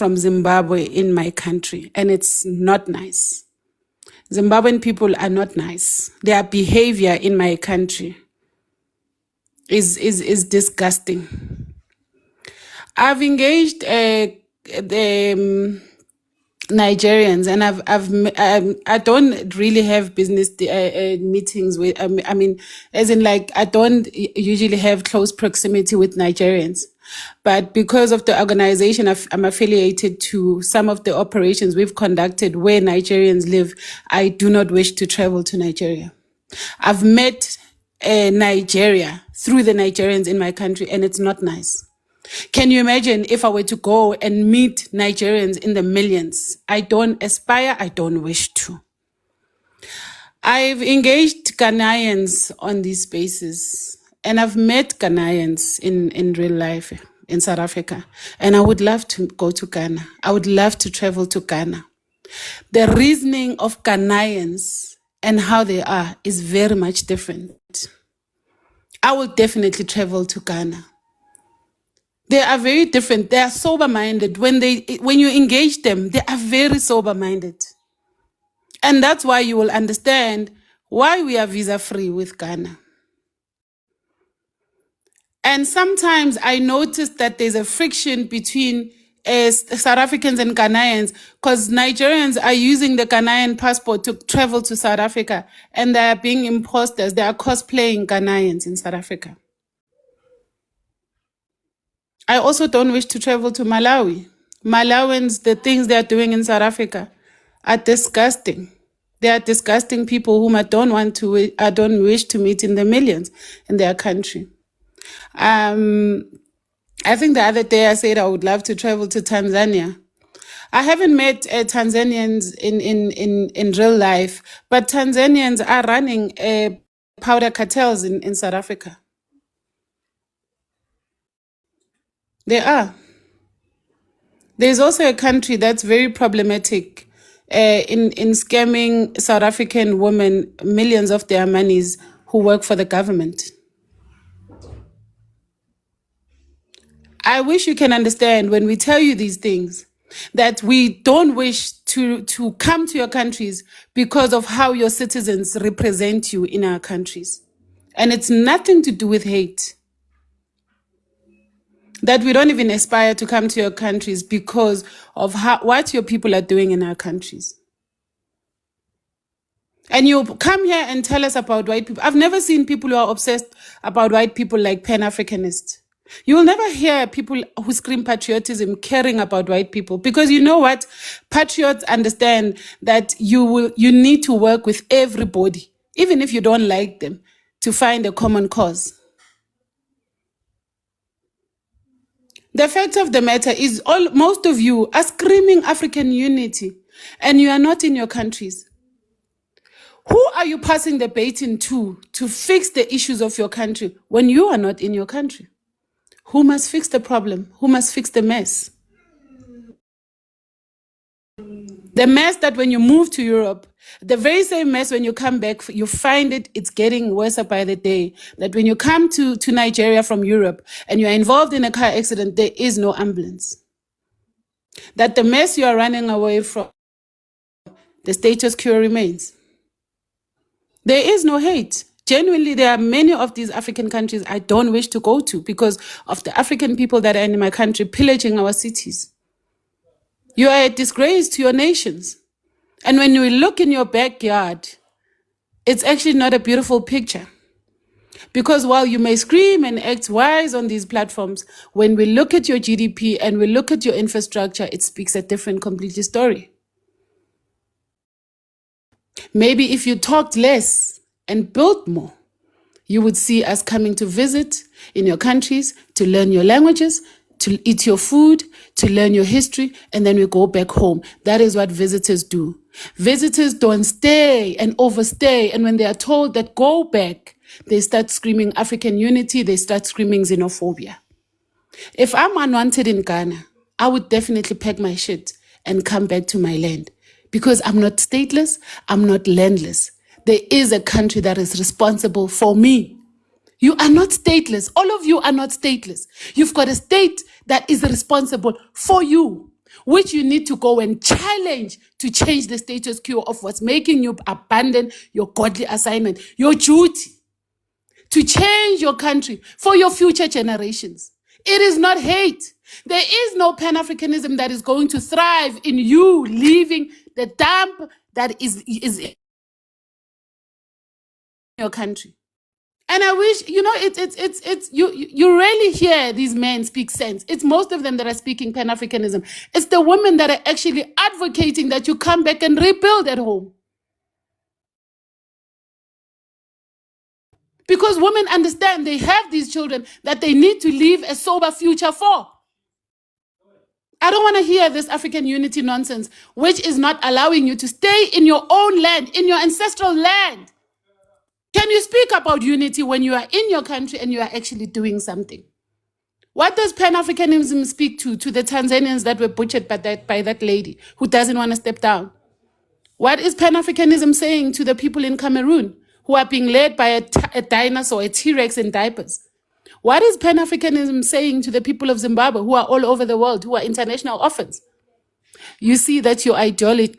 from Zimbabwe in my country, and it's not nice. Zimbabwean people are not nice. Their behavior in my country is disgusting. I've engaged the Nigerians, and I don't really have business meetings with. I mean, as in, like, I don't usually have close proximity with Nigerians, but because of the organization I'm affiliated to, some of the operations we've conducted where Nigerians live, I do not wish to travel to Nigeria. I've met Nigeria through the Nigerians in my country, and it's not nice. Can you imagine if I were to go and meet Nigerians in the millions? I don't aspire, I don't wish to. I've engaged Ghanaians on these spaces, and I've met Ghanaians in real life in South Africa, and I would love to go to Ghana. I would love to travel to Ghana. The reasoning of Ghanaians and how they are is very much different. I will definitely travel to Ghana. They are very different. They are sober-minded. When you engage them, they are very sober-minded. And that's why you will understand why we are visa-free with Ghana. And sometimes I notice that there's a friction between South Africans and Ghanaians, because Nigerians are using the Ghanaian passport to travel to South Africa, and they are being imposters. They are cosplaying Ghanaians in South Africa. I also don't wish to travel to Malawi. Malawians, the things they are doing in South Africa are disgusting. They are disgusting people whom I don't wish to meet in the millions in their country. I think the other day I said I would love to travel to Tanzania. I haven't met Tanzanians in real life, but Tanzanians are running powder cartels in South Africa. They are. There's also a country that's very problematic in scamming South African women millions of their monies who work for the government. I wish you can understand when we tell you these things that we don't wish to come to your countries because of how your citizens represent you in our countries. And it's nothing to do with hate. That we don't even aspire to come to your countries because of what your people are doing in our countries. And you come here and tell us about white people. I've never seen people who are obsessed about white people like PanAfricanists. You will never hear people who scream patriotism caring about white people, because you know what? Patriots understand that you need to work with everybody, even if you don't like them, to find a common cause. The fact of the matter is most of you are screaming African unity, and you are not in your countries. Who are you passing the baton to fix the issues of your country when you are not in your country? Who must fix the problem? Who must fix the mess? The mess that when you move to Europe, the very same mess when you come back, you find it's getting worse by the day. That when you come to Nigeria from Europe and you're involved in a car accident, there is no ambulance. That the mess you are running away from, the status quo remains. There is no hate. Genuinely, there are many of these African countries I don't wish to go to because of the African people that are in my country pillaging our cities. You are a disgrace to your nations. And when you look in your backyard, it's actually not a beautiful picture. Because while you may scream and act wise on these platforms, when we look at your GDP and we look at your infrastructure, it speaks a different completely story. Maybe if you talked less and built more, you would see us coming to visit in your countries, to learn your languages, to eat your food, to learn your history, and then we go back home. That is what visitors do. Visitors don't stay and overstay, and when they are told that go back, they start screaming African unity, they start screaming xenophobia. If I'm unwanted in Ghana, I would definitely pack my shit and come back to my land, because I'm not stateless, I'm not landless. There is a country that is responsible for me. You are not stateless. All of you are not stateless. You've got a state that is responsible for you. which you need to go and challenge to change the status quo of what's making you abandon your godly assignment, your duty to change your country for your future generations. It is not hate. There is no Pan-Africanism that is going to thrive in you leaving the dump that is in your country. And I wish, you rarely hear these men speak sense. It's most of them that are speaking Pan-Africanism. It's the women that are actually advocating that you come back and rebuild at home. Because women understand they have these children that they need to leave a sober future for. I don't want to hear this African unity nonsense, which is not allowing you to stay in your own land, in your ancestral land. Can you speak about unity when you are in your country and you are actually doing something? What does Pan-Africanism speak to the Tanzanians that were butchered by that lady who doesn't want to step down? What is Pan-Africanism saying to the people in Cameroon who are being led by a dinosaur, a T-Rex in diapers? What is Pan-Africanism saying to the people of Zimbabwe who are all over the world, who are international orphans? You see that your ideology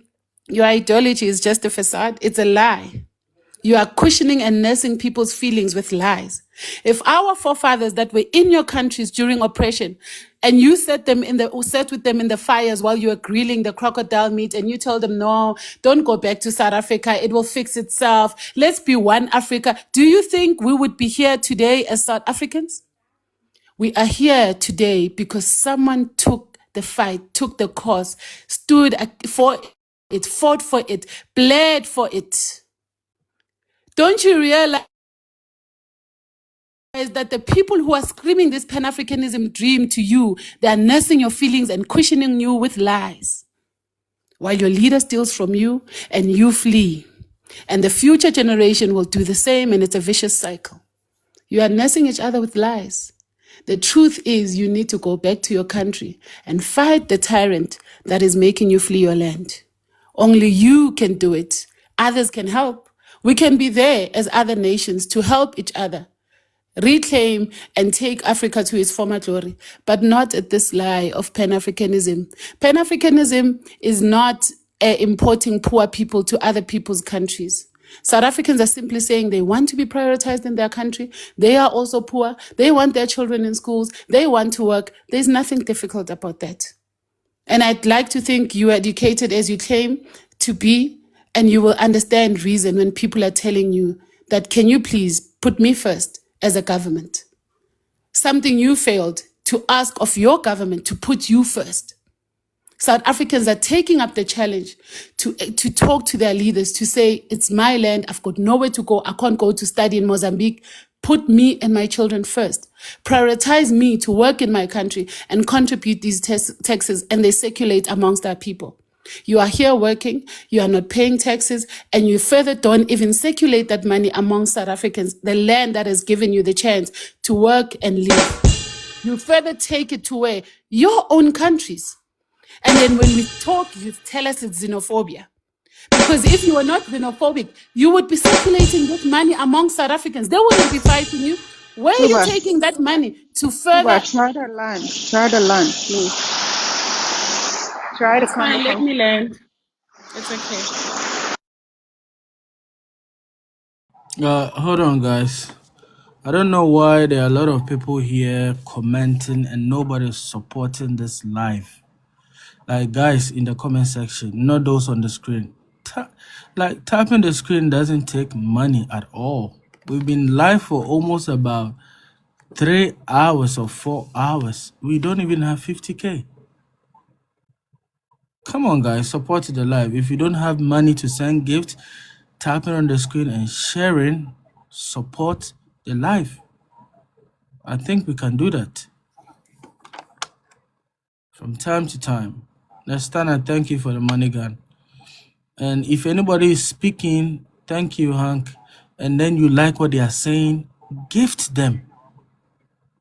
is just a facade. It's a lie. You are cushioning and nursing people's feelings with lies. If our forefathers that were in your countries during oppression, and you sat with them in the fires while you were grilling the crocodile meat, and you told them, no, don't go back to South Africa, it will fix itself. Let's be one Africa. Do you think we would be here today as South Africans? We are here today because someone took the fight, took the cause, stood for it, fought for it, bled for it. Don't you realize that the people who are screaming this Pan-Africanism dream to you, they are nursing your feelings and cushioning you with lies, while your leader steals from you and you flee. And the future generation will do the same, and it's a vicious cycle. You are nursing each other with lies. The truth is you need to go back to your country and fight the tyrant that is making you flee your land. Only you can do it. Others can help. We can be there as other nations to help each other reclaim and take Africa to its former glory, but not at this lie of Pan-Africanism. Pan-Africanism is not importing poor people to other people's countries. South Africans are simply saying they want to be prioritized in their country. They are also poor. They want their children in schools. They want to work. There's nothing difficult about that. And I'd like to think you're educated as you claim to be, and you will understand reason when people are telling you that, can you please put me first as a government? Something you failed to ask of your government to put you first. South Africans are taking up the challenge to talk to their leaders, to say, it's my land, I've got nowhere to go, I can't go to study in Mozambique. Put me and my children first. Prioritize me to work in my country and contribute these taxes, and they circulate amongst our people. You are here working, you are not paying taxes, and you further don't even circulate that money among South Africans, the land that has given you the chance to work and live. You further take it to where? Your own countries. And then when we talk, you tell us it's xenophobia. Because if you were not xenophobic, you would be circulating that money among South Africans. They wouldn't be fighting you. Where are you taking that money to further? Try the land, please. Try to fine, let me land. It's okay. Hold on, guys. I don't know why there are a lot of people here commenting and nobody's supporting this live. Like, guys, in the comment section, not those on the screen. Tapping the screen doesn't take money at all. We've been live for almost about 3 hours or 4 hours. We don't even have 50K. Come on, guys, support the live. If you don't have money to send gifts, tapping on the screen and sharing, support the live. I think we can do that from time to time. Let's stand and thank you for the money gun. And if anybody is speaking, thank you, Hank, and then you like what they are saying, gift them.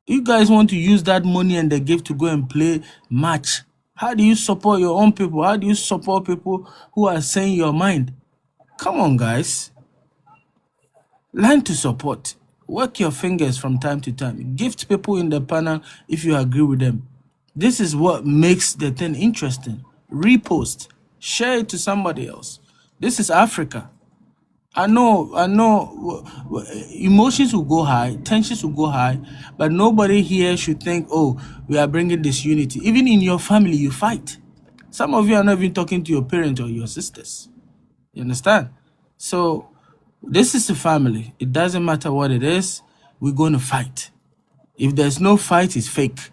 You guys want to use that money and the gift to go and play match. How do you support your own people? How do you support people who are saying your mind? Come on, guys. Learn to support. Work your fingers from time to time. Gift people in the panel if you agree with them. This is what makes the thing interesting. Repost, share it to somebody else. This is Africa. I know, emotions will go high, tensions will go high, but nobody here should think, oh, we are bringing this unity. Even in your family, you fight. Some of you are not even talking to your parents or your sisters. You understand? So this is a family. It doesn't matter what it is, we're going to fight. If there's no fight, it's fake.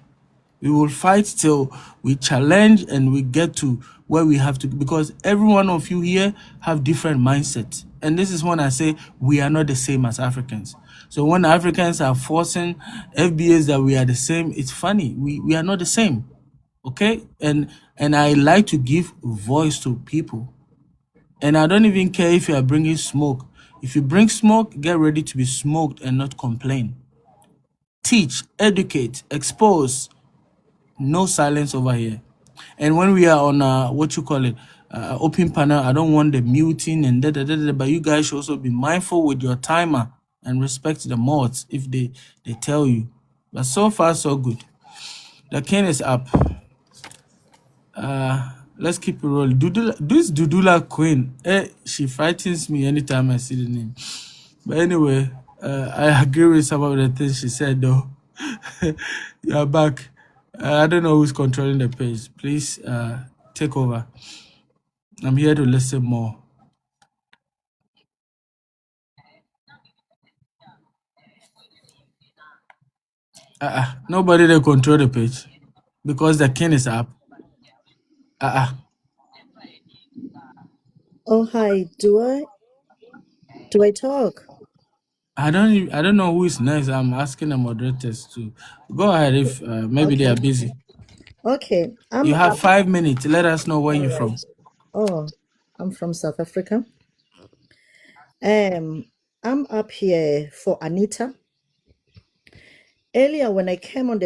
We will fight till we challenge and we get to where we have to, because every one of you here have different mindsets. And this is when I say we are not the same as Africans. So when Africans are forcing FBAs that we are the same, it's funny. We are not the same. Okay? And I like to give voice to people. And I don't even care if you are bringing smoke. If you bring smoke, get ready to be smoked and not complain. Teach, educate, expose. No silence over here. And when we are on open panel, I don't want the muting and but you guys should also be mindful with your timer and respect the mods if they tell you. But so far so good. The cane is up. Let's keep it rolling. This Dudula Queen, she frightens me anytime I see the name. But anyway, I agree with some of the things she said though. You're back. I don't know who's controlling the page. Please take over. I'm here to listen more. Nobody they control the page because the king is up. Oh, hi. Do I talk? I don't know who is next. I'm asking the moderators to go ahead if maybe they are Okay. busy. Okay. You have 5 minutes. Let us know where you're from. Oh, I'm from South Africa. I'm up here for Anita. Earlier when I came on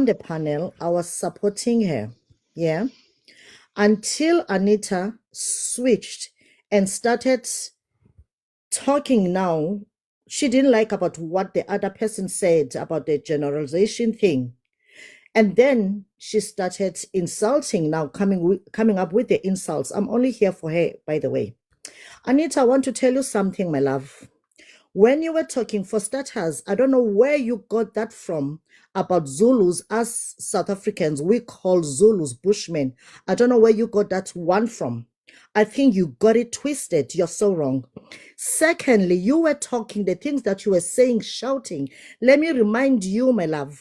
the panel, I was supporting her. Yeah. Until Anita switched and started talking now, she didn't like about what the other person said about the generalization thing. And then she started insulting now, coming up with the insults. I'm only here for her, by the way. Anita, I want to tell you something, my love. When you were talking, for starters, I don't know where you got that from about Zulus. As South Africans, we call Zulus Bushmen. I don't know where you got that one from. I think you got it twisted. You're so wrong. Secondly, you were talking, the things that you were saying, shouting. Let me remind you, my love,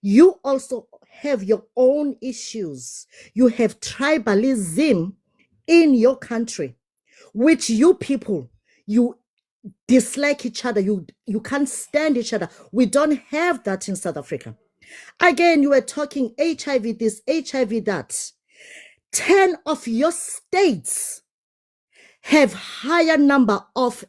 you also have your own issues. You have tribalism in your country, which you people, you dislike each other. You can't stand each other. We don't have that in South Africa. Again, you were talking HIV this, HIV that. 10 of your states have higher number of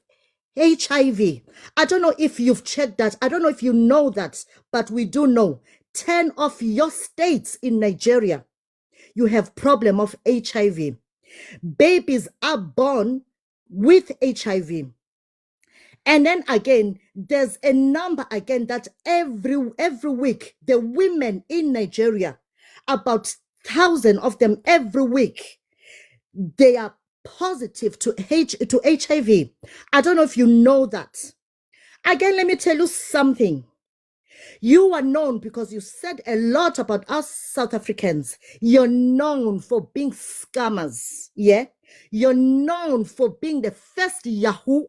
HIV. I don't know if you've checked that. I don't know if you know that, but we do know 10 of your states in Nigeria, you have problem of HIV. Babies are born with HIV. And then again, there's a number again that every week, the women in Nigeria, about 1,000 of them every week, they are positive to HIV. I don't know if you know that. Again, let me tell you something. You are known because you said a lot about us South Africans. You're known for being scammers. Yeah. You're known for being the first Yahoo.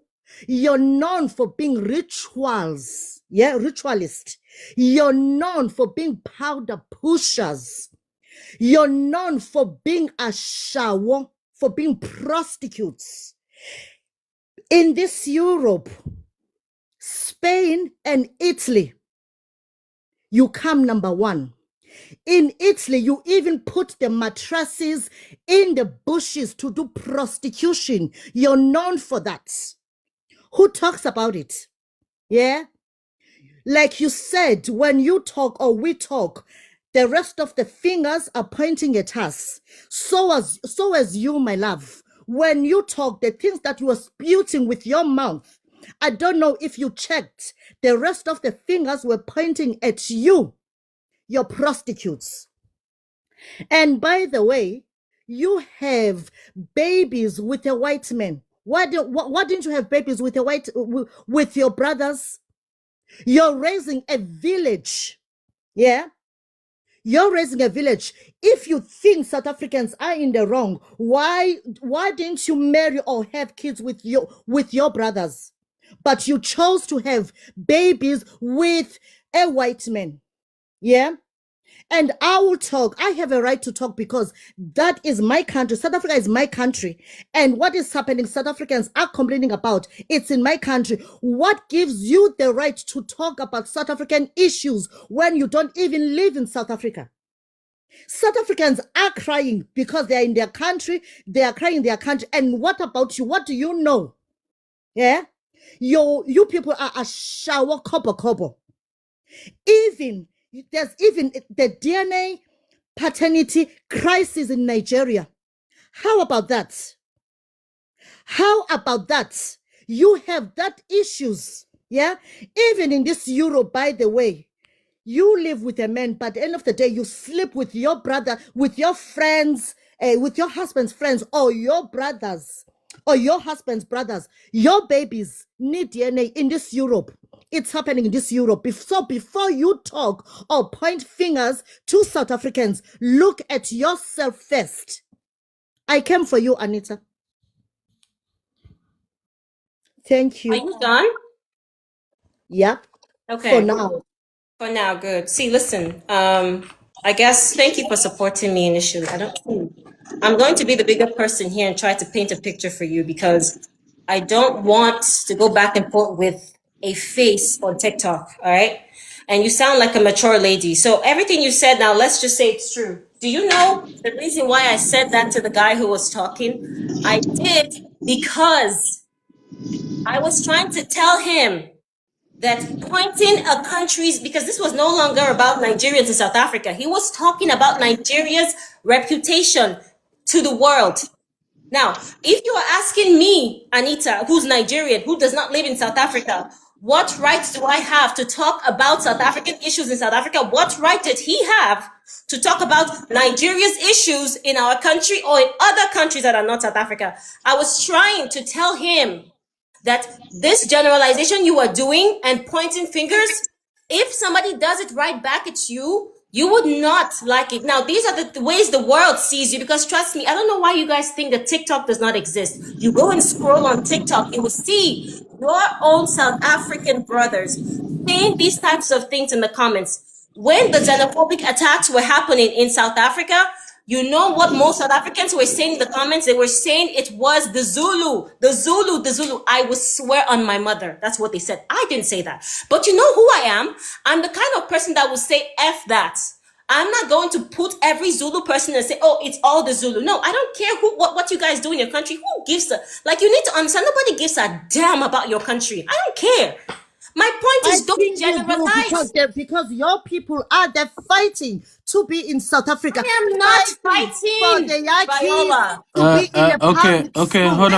You're known for being rituals. Yeah. Ritualist. You're known for being powder pushers. You're known for being a shower, for being prostitutes. In this Europe, Spain and Italy, you come number one. In Italy, you even put the mattresses in the bushes to do prostitution. You're known for that. Who talks about it? Yeah? Like you said, when you talk or we talk, the rest of the fingers are pointing at us. So as you, my love. When you talk, the things that you are spewing with your mouth, I don't know if you checked. The rest of the fingers were pointing at you. your prostitutes. And by the way, you have babies with a white man. Why didn't you have babies with with your brothers? You're raising a village. Yeah. You're raising a village. If you think South Africans are in the wrong, why didn't you marry or have kids with your brothers? But you chose to have babies with a white man. Yeah. And I will talk. I have a right to talk because that is my country. South Africa is my country. And what is happening, South Africans are complaining about. It's in my country. What gives you the right to talk about South African issues when you don't even live in South Africa? South Africans are crying because they are in their country. They are crying in their country. And what about you? What do you know? Yeah? You people are a shower kobo. There's even the DNA paternity crisis in Nigeria. How about that? How about that? You have that issues. Yeah? Even in this Europe, by the way, you live with a man, but at the end of the day, you sleep with your brother, with your friends, with your husband's friends, or your brothers, or your husband's brothers. Your babies need DNA in this Europe. It's happening in this Europe. So before you talk or point fingers to South Africans, look at yourself first. I came for you, Anita. Thank you. Are you done? Yeah. Okay. For now. For now, good. See, listen, I guess thank you for supporting me initially. I'm going to be the bigger person here and try to paint a picture for you because I don't want to go back and forth with a face on TikTok, all right? And you sound like a mature lady. So everything you said now, let's just say it's true. Do you know the reason why I said that to the guy who was talking? I did because I was trying to tell him that pointing a country's, because this was no longer about Nigerians in South Africa. He was talking about Nigeria's reputation to the world. Now, if you are asking me, Anita, who's Nigerian, who does not live in South Africa, what rights do I have to talk about South African issues in South Africa? What right did he have to talk about Nigeria's issues in our country or in other countries that are not South Africa? I was trying to tell him that this generalization you are doing and pointing fingers, if somebody does it right back at you, you would not like it. Now, these are the ways the world sees you, because trust me, I don't know why you guys think that TikTok does not exist. You go and scroll on TikTok, you will see your own South African brothers saying these types of things in the comments. When the xenophobic attacks were happening in South Africa, you know what most South Africans were saying in the comments? They were saying it was the Zulu, the Zulu, the Zulu. I would swear on my mother. That's what they said. I didn't say that. But you know who I am? I'm the kind of person that will say F that. I'm not going to put every Zulu person and say, oh, it's all the Zulu. No, I don't care what you guys do in your country. Who gives a, like, you need to understand, nobody gives a damn about your country. I don't care. My point is, don't generalize. Because your people are there fighting to be in South Africa. I am not fighting for the Yankees Viola. to be in the public Okay, school.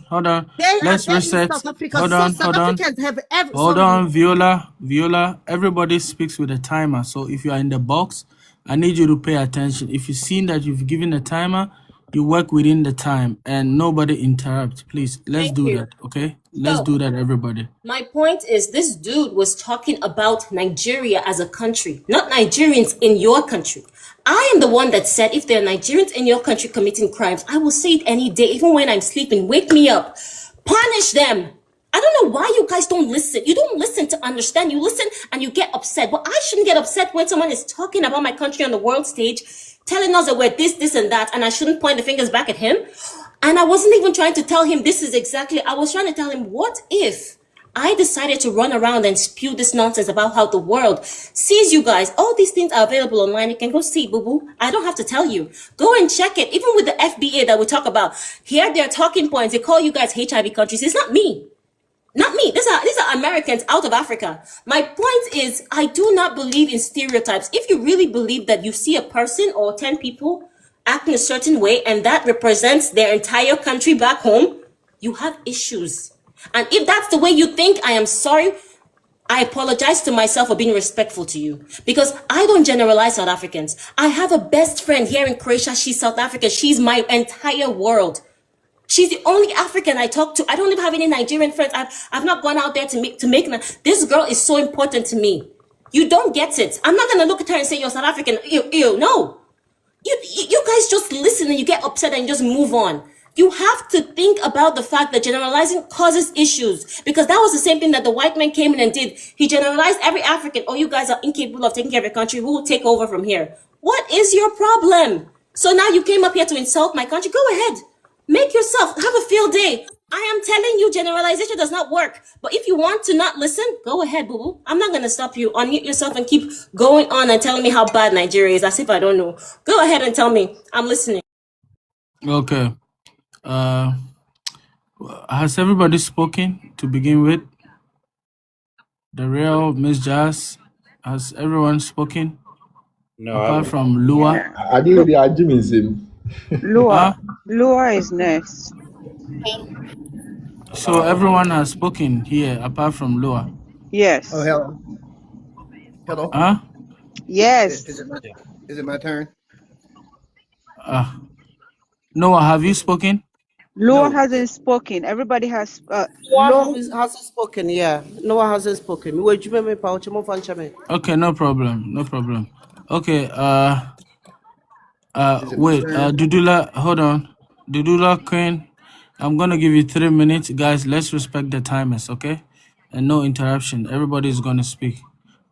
hold on. They Let's are reset. in South Africa. Hold South on. Africans have Hold on, Viola. Everybody speaks with a timer. So if you are in the box, I need you to pay attention. If you've seen that you've given a timer, you work within the time and nobody interrupt. Please, let's Thank do you. that, okay? Let's do that, everybody. My point is, this dude was talking about Nigeria as a country, not Nigerians in your country. I am the one that said, if there are Nigerians in your country committing crimes, I will say it any day, even when I'm sleeping. Wake me up. Punish them. I don't know why you guys don't listen. You don't listen to understand. You listen and you get upset. But I shouldn't get upset when someone is talking about my country on the world stage, telling us that we're this, and that, and I shouldn't point the fingers back at him. And I wasn't even trying to tell him this is exactly, I was trying to tell him, what if I decided to run around and spew this nonsense about how the world sees you guys? All these things are available online. You can go see, boo-boo. I don't have to tell you. Go and check it. Even with the FBA that we talk about, here there are talking points. They call you guys HIV countries. It's not me. Not me. These are Americans out of Africa. My point is, I do not believe in stereotypes. If you really believe that you see a person or 10 people acting a certain way and that represents their entire country back home, you have issues. And if that's the way you think, I am sorry. I apologize to myself for being respectful to you because I don't generalize South Africans. I have a best friend here in Croatia. She's South African. She's my entire world. She's the only African I talk to. I don't even have any Nigerian friends. I've not gone out there to make. This girl is so important to me. You don't get it. I'm not gonna look at her and say you're South African. Ew, no. You guys just listen and you get upset and just move on. You have to think about the fact that generalizing causes issues, because that was the same thing that the white man came in and did. He generalized every African. Oh, you guys are incapable of taking care of your country. We will take over from here. What is your problem? So now you came up here to insult my country. Go ahead. Make yourself have a field day. I am telling you, generalization does not work. But if you want to not listen, go ahead, boo-boo. I'm not going to stop you. Unmute yourself and keep going on and telling me how bad Nigeria is, as if I don't know. Go ahead and tell me. I'm listening. Okay. Has everybody spoken to begin with? The real Miss Jazz, has everyone spoken No, apart from Lua? Yeah. I believe the argument is him. Lua. Lua is next. So everyone has spoken here apart from Lua. Yes. Oh, hello. Hello. Huh? Yes. Is it my turn? Noah, have you spoken? Lua No. hasn't spoken. Everybody has. Noah hasn't spoken, yeah. Noah hasn't spoken. Okay, no problem. No problem. Okay, Is it my wait, turn? Dudula, hold on. Dudula Queen, I'm gonna give you 3 minutes. Guys, let's respect the timers, okay? And no interruption. Everybody's gonna speak.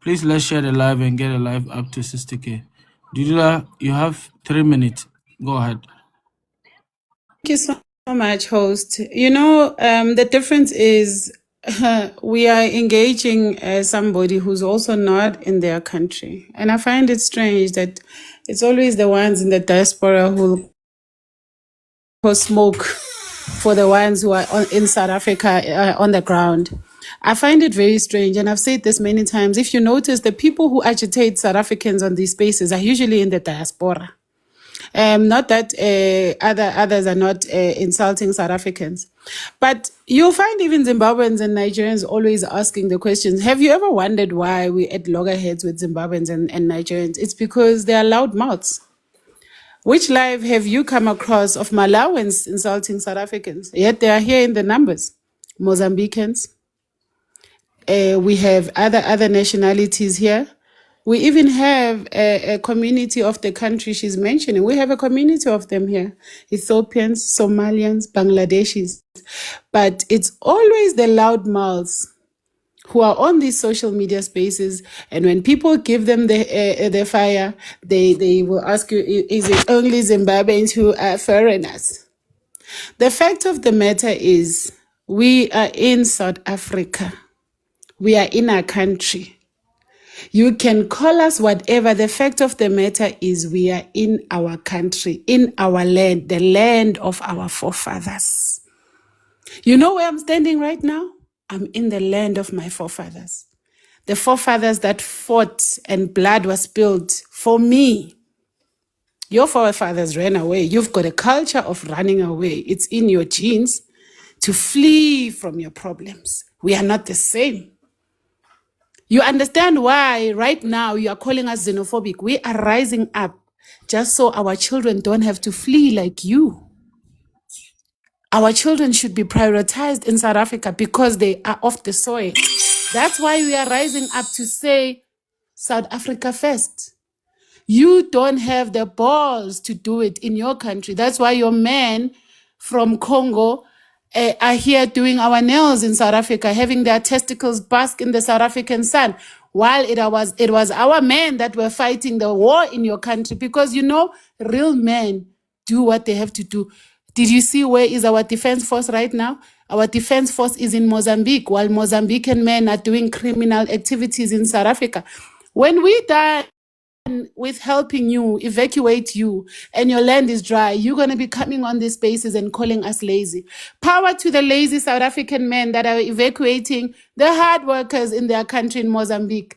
Please let's share the live and get a live up to 60K. Dudula, you have 3 minutes. Go ahead. Thank you so much, host. The difference is we are engaging somebody who's also not in their country. And I find it strange that it's always the ones in the diaspora who cause smoke for the ones who are in South Africa on the ground. I find it very strange, and I've said this many times. If you notice, the people who agitate South Africans on these spaces are usually in the diaspora. Not that others are not insulting South Africans. But you'll find even Zimbabweans and Nigerians always asking the questions. Have you ever wondered why we at loggerheads with Zimbabweans and Nigerians? It's because they are loud mouths. Which live have you come across of Malawans insulting South Africans? Yet they are here in the numbers. Mozambicans. We have other nationalities here. We even have a community of the country she's mentioning. We have a community of them here. Ethiopians, Somalians, Bangladeshis. But it's always the loud mouths who are on these social media spaces. And when people give them the fire, they will ask you, is it only Zimbabweans who are foreigners? The fact of the matter is we are in South Africa. We are in our country. You can call us whatever. The fact of the matter is we are in our country, in our land, the land of our forefathers. You know where I'm standing right now? I'm in the land of my forefathers. The forefathers that fought and blood was spilled for me. Your forefathers ran away. You've got a culture of running away. It's in your genes to flee from your problems. We are not the same. You understand why right now you are calling us xenophobic. We are rising up just so our children don't have to flee like you. Our children should be prioritized in South Africa because they are off the soil. That's why we are rising up to say South Africa first. You don't have the balls to do it in your country. That's why your men from Congo are here doing our nails in South Africa, having their testicles bask in the South African sun, while it was our men that were fighting the war in your country. Because real men do what they have to do. Did you see where is our defense force right now? Our defense force is in Mozambique, while Mozambican men are doing criminal activities in South Africa. When we die with helping you, evacuate you, and your land is dry, you're going to be coming on these spaces and calling us lazy. Power to the lazy South African men that are evacuating the hard workers in their country in Mozambique.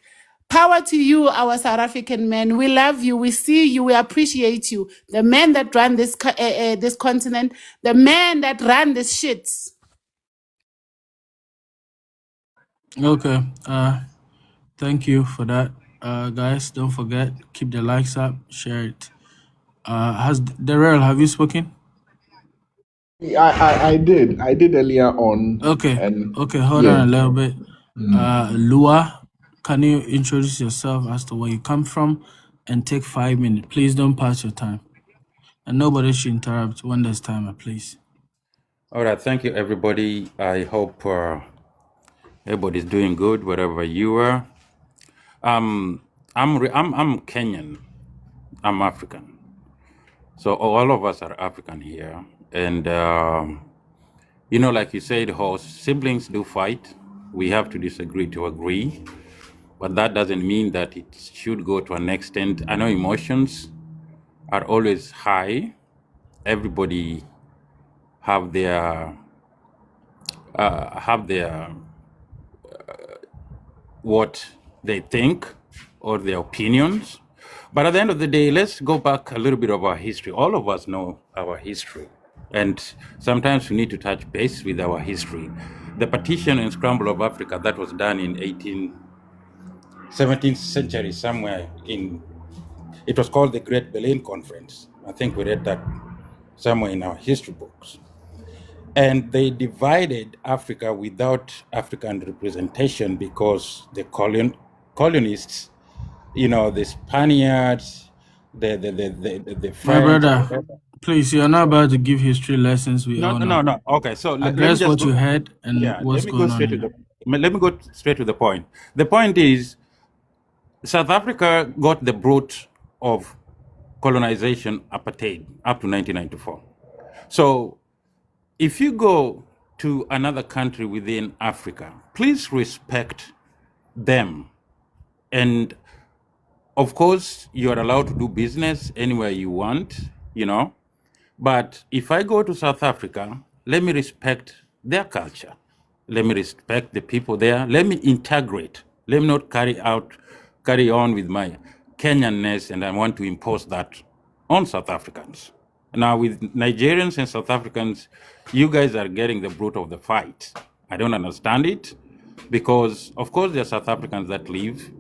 Power to you, our South African men. We love you. We see you. We appreciate you. The men that run this continent, the men that run this shit. Okay. Thank you for that. Guys, don't forget, keep the likes up, share it. Has Darrell, have you spoken? I did. I did earlier on. Okay. And Okay, hold yeah. on a little bit. Lua, can you introduce yourself as to where you come from and take 5 minutes? Please don't pass your time. And nobody should interrupt when there's timer, please. All right, thank you, everybody. I hope everybody's doing good wherever you are. I'm Kenyan. I'm African. So all of us are African here, and like you said, how siblings do fight. We have to disagree to agree, but that doesn't mean that it should go to an extent. I know emotions are always high. Everybody have their what they think or their opinions. But at the end of the day, let's go back a little bit of our history. All of us know our history. And sometimes we need to touch base with our history. The partition and scramble of Africa that was done in 17th century somewhere it was called the Great Berlin Conference. I think we read that somewhere in our history books. And they divided Africa without African representation because the colonists, the Spaniards, the My French. brother, please, you're not about to give history lessons. We all know. No. Okay, so let me Address just what go. you had and Yeah, what's going on here. let me go straight to the point. The point is, South Africa got the brunt of colonization apartheid up to 1994. So if you go to another country within Africa, please respect them. And of course, you're allowed to do business anywhere you want, But if I go to South Africa, let me respect their culture. Let me respect the people there. Let me integrate. Let me not carry on with my Kenyanness and I want to impose that on South Africans. Now, with Nigerians and South Africans, you guys are getting the brunt of the fight. I don't understand it because, of course, there are South Africans that live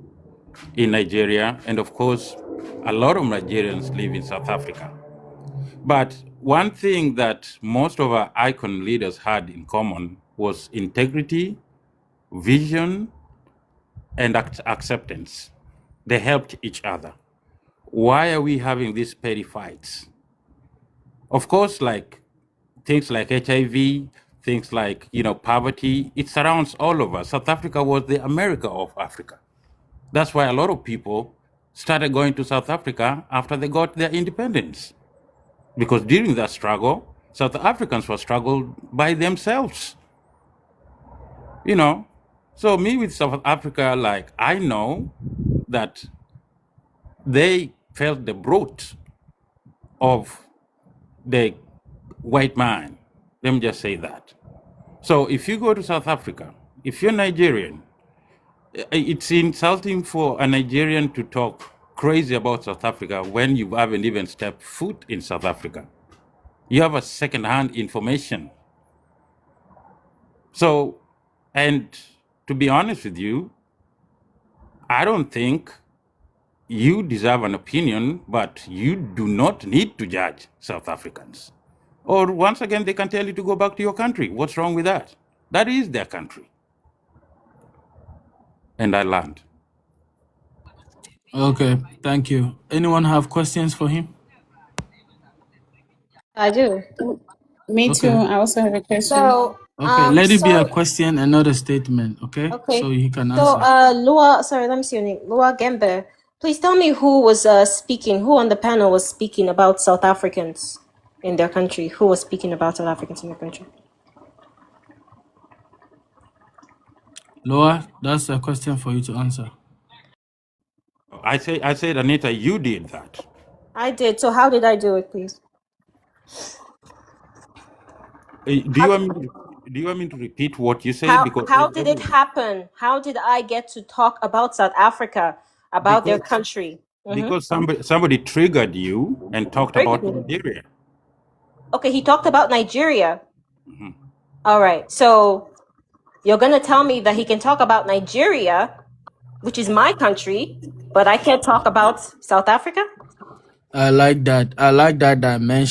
in Nigeria, and of course, a lot of Nigerians live in South Africa. But one thing that most of our icon leaders had in common was integrity, vision, and acceptance. They helped each other. Why are we having these petty fights? Of course, like things like HIV, things like poverty, it surrounds all of us. South Africa was the America of Africa. That's why a lot of people started going to South Africa after they got their independence. Because during that struggle, South Africans were struggled by themselves. So me with South Africa, I know that they felt the brunt of the white man. Let me just say that. So if you go to South Africa, if you're Nigerian, it's insulting for a Nigerian to talk crazy about South Africa when you haven't even stepped foot in South Africa. You have a second-hand information. So, and to be honest with you, I don't think you deserve an opinion, but you do not need to judge South Africans. Or once again, they can tell you to go back to your country. What's wrong with that? That is their country. And I learned. Okay, thank you. Anyone have questions for him? I do. Me too. Okay. I also have a question. So, Okay, let it be a so question and not a statement, okay? okay. So he can So, answer. Lua, sorry, let me see your name. Lua Gembe. Please tell me who was speaking, who on the panel was speaking about South Africans in their country? Who was speaking about South Africans in their country? Loa, that's a question for you to answer. I said, Anita, you did that. I did. So how did I do it, please? Do you want me to repeat what you said? Because How did it happen? How did I get to talk about South Africa, about their country? Because somebody triggered you and talked about Nigeria. Okay, he talked about Nigeria. All right. So you're going to tell me that he can talk about Nigeria, which is my country, but I can't talk about South Africa? I like that. I like that dimension.